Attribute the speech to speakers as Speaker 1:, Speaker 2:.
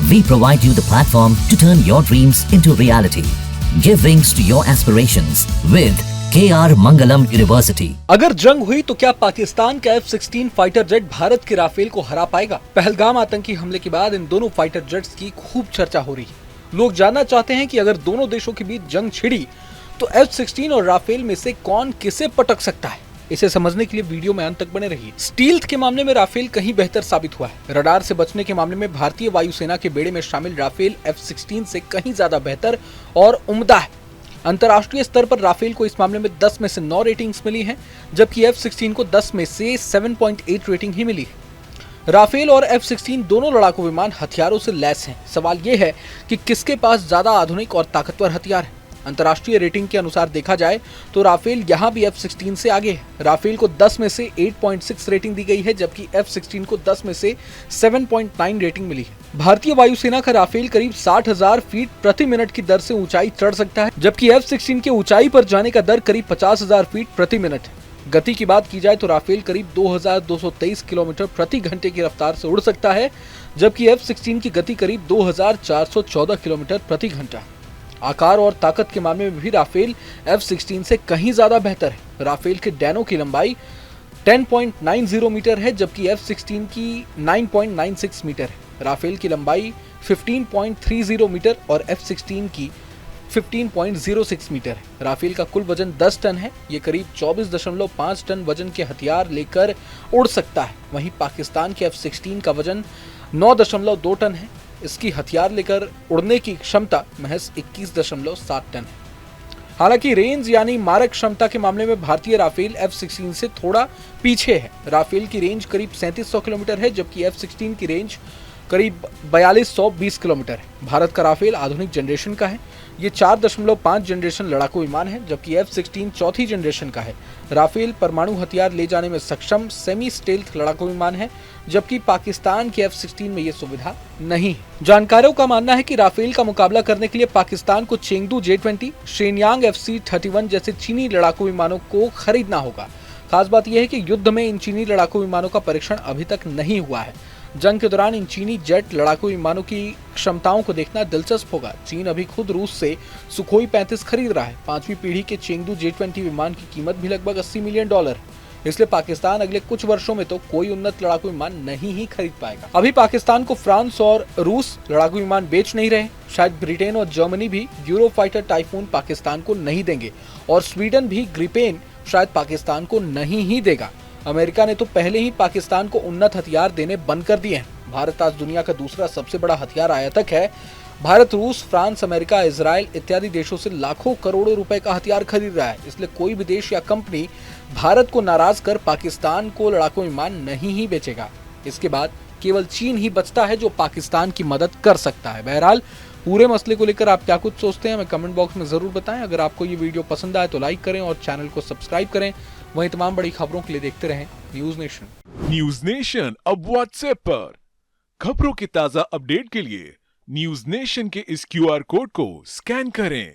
Speaker 1: We provide you the platform to turn your dreams into reality. Give wings to your aspirations with KR Mangalam University.
Speaker 2: अगर जंग हुई तो क्या पाकिस्तान का F-16 fighter jet Bharat के Rafale को हरा पाएगा? पहलगाम आतंकी हमले के बाद इन दोनों फाइटर जेट्स की खूब चर्चा हो रही है। लोग जानना चाहते हैं कि अगर दोनों देशों के बीच जंग छिड़ी तो F-16 और राफेल में से कौन किसे पटक सकता है। इसे समझने के लिए वीडियो में अंत तक बने रहिए। स्टील्थ के मामले में राफेल कहीं बेहतर साबित हुआ है। रडार से बचने के मामले में भारतीय वायुसेना के बेड़े में शामिल राफेल F-16 से कहीं ज्यादा बेहतर और उम्दा है। अंतर्राष्ट्रीय स्तर पर राफेल को इस मामले में 10 में से 9 रेटिंग्स मिली हैं, जबकि F-16 को 10 में से 7.8 रेटिंग ही मिली है। राफेल और F-16 दोनों लड़ाकू विमान हथियारों से लैस हैं। सवाल यह है कि किसके पास ज्यादा आधुनिक और ताकतवर हथियार है। अंतर्राष्ट्रीय रेटिंग के अनुसार देखा जाए तो राफेल यहां भी F-16 से आगे है। राफेल को 10 में से 8.6 रेटिंग दी गई है, जबकि F-16 को 10 में से 7.9 रेटिंग मिली है। भारतीय वायुसेना का राफेल करीब 60,000 फीट प्रति मिनट की दर से ऊंचाई चढ़ सकता है, जबकि F-16 के ऊंचाई पर जाने का दर करीब 50,000 फीट प्रति मिनट है। गति की बात की जाए तो राफेल करीब 2,223 किलोमीटर प्रति घंटे की रफ्तार से उड़ सकता है, जबकि F-16 की गति करीब 2,414 किलोमीटर प्रति घंटा। आकार और ताकत के मामले में भी राफेल F-16 से कहीं ज्यादा बेहतर है। राफेल के डैनो की लंबाई 10.90 मीटर है, जबकि F-16 की 9.96 मीटर है। राफेल की लंबाई 15.30 मीटर और F-16 की 15.06 मीटर है। राफेल का कुल वजन 10 टन है। ये करीब 24.5 टन वजन के हथियार लेकर उड़ सकता है। वहीं पाकिस्तान के F-16 का वजन 9.2 टन है। इसकी हथियार लेकर उड़ने की क्षमता महज 21.7 टन है। हालांकि रेंज यानी मारक क्षमता के मामले में भारतीय राफेल F-16 से थोड़ा पीछे है। राफेल की रेंज करीब 3700 किलोमीटर है, जबकि F-16 की रेंज करीब 4220 किलोमीटर है। भारत का राफेल आधुनिक जनरेशन का है। ये 4.5 जनरेशन लड़ाकू विमान है, जबकि F-16 चौथी जनरेशन का है। राफेल परमाणु हथियार ले जाने में सक्षम सेमी स्टेल्थ लड़ाकू विमान है, जबकि पाकिस्तान के F-16 में ये सुविधा नहीं है। जानकारों का मानना है कि राफेल का मुकाबला करने के लिए पाकिस्तान को चेंगडू J-20, शेनयांग FC-31 जैसे चीनी लड़ाकू विमानों को खरीदना होगा। खास बात यह है कि युद्ध में इन चीनी लड़ाकू विमानों का परीक्षण अभी तक नहीं हुआ है। जंग के दौरान इन चीनी जेट लड़ाकू विमानों की क्षमताओं को देखना दिलचस्प होगा। चीन अभी खुद रूस से सुखोई 35 खरीद रहा है। 5वीं पीढ़ी के चेंगडू J-20 विमान की कीमत भी लगभग $80 मिलियन। इसलिए पाकिस्तान अगले कुछ वर्षों में तो कोई उन्नत लड़ाकू विमान नहीं ही खरीद पाएगा। अभी पाकिस्तान को फ्रांस और रूस लड़ाकू विमान बेच नहीं रहे। शायद ब्रिटेन और जर्मनी भी यूरोफाइटर टाइफून पाकिस्तान को नहीं देंगे, और स्वीडन भी ग्रिपेन शायद पाकिस्तान को नहीं ही देगा। अमेरिका ने तो पहले ही पाकिस्तान को उन्नत हथियार देने बंद कर दिए हैं। भारत आज दुनिया का दूसरा सबसे बड़ा हथियार आयातक है। भारत रूस, फ्रांस, अमेरिका, इजराइल इत्यादि देशों से लाखों करोड़ों रुपए का हथियार खरीद रहा है। इसलिए कोई भी देश या कंपनी भारत को नाराज कर पाकिस्तान को लड़ाकू विमान नहीं ही बेचेगा। इसके बाद केवल चीन ही बचता है जो पाकिस्तान की मदद कर सकता है। बहरहाल पूरे मसले को लेकर आप क्या कुछ सोचते हैं हमें कमेंट बॉक्स में जरूर बताएं। अगर आपको ये वीडियो पसंद आए तो लाइक करें और चैनल को सब्सक्राइब करें। वहीं तमाम बड़ी खबरों के लिए देखते रहें न्यूज नेशन।
Speaker 3: न्यूज नेशन अब व्हाट्सएप पर खबरों की ताजा अपडेट के लिए न्यूज नेशन के इस QR कोड को स्कैन करें।